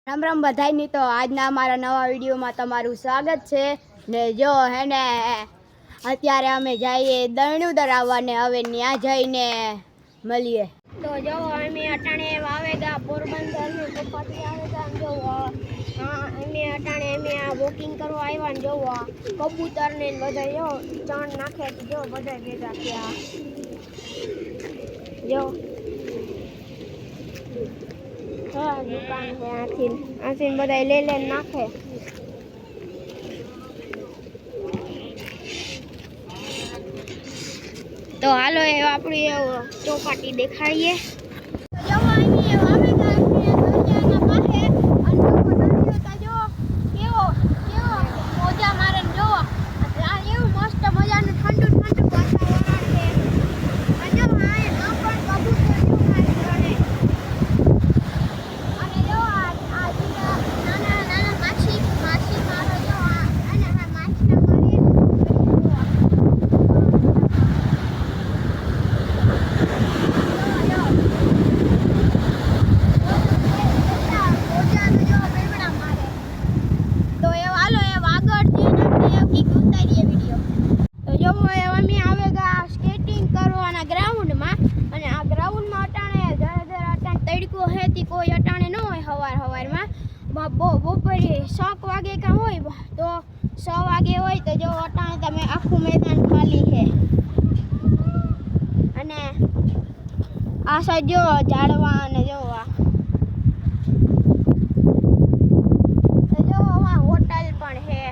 રામ રામ બધાયની તો આજના અમારા નવા વિડીયોમાં તમારું સ્વાગત છે ને જો હે ને અત્યારે અમે જઈએ દરણું દરાવવાને હવે ત્યાં જઈને મળીએ તો જો અમે અટાણે આવેગા પોરબંદર ને કપાટી આવેગા જો અમે અટાણે અમે આ વોકિંગ કરવા આવ્યા ને જો કબૂતર ને બધા જો ચણ નાખે જો બધા ભેગા થયા જો दुकान है आथीन बधाई ले ले नाखे तो हालो ए आपणी चौपाटी देखाड़िए कोई अटाणे न होय हवार हवार में बपोरे 6 वागे का होय तो 6 वागे होय तो जो अटाणे तमे आखू मैदान खाली है अने आ साइड जो झाड़वा ने जो होटल पण है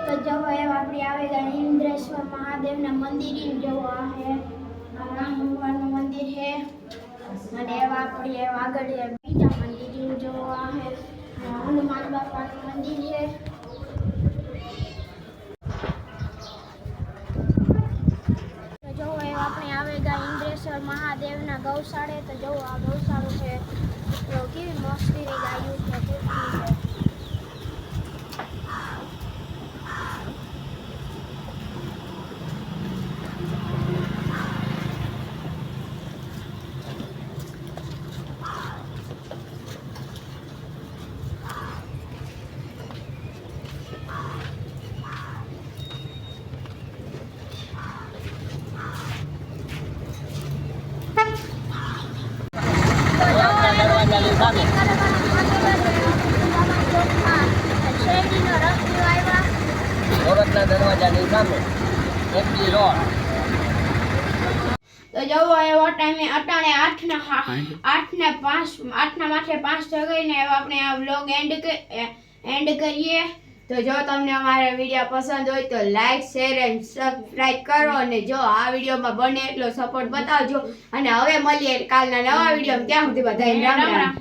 तो जो है आपड़ी आवेगा इंद्रेश्वर महादेव ना मंदिर जो है राम भगवान नु मंदिर है अने आपड़ी आगळ बीजा मंदिर जो है हनुमान बापा नु मंदिर है तो जो है आपणे आवेगा इंद्रेश्वर महादेव ना गौशाळे तो जो आ गौशाळो है तो की मस्ती री गायो है दरवाजाની સામે એપી રોડ तो जो है वो टाइम में अटाणे 8 ने 5 जगह ने अपने आ व्लॉग एंड करिए तो जो तमने हमारा वीडियो पसंद हो तो लाइक शेयर एंड सब्सक्राइब करो અને જો આ વિડિયો માં બને એટલો સપોર્ટ બતાવજો અને હવે મળીએ કાલના નવા વિડિયો માં ત્યાં સુધી બધાને રામ રામ।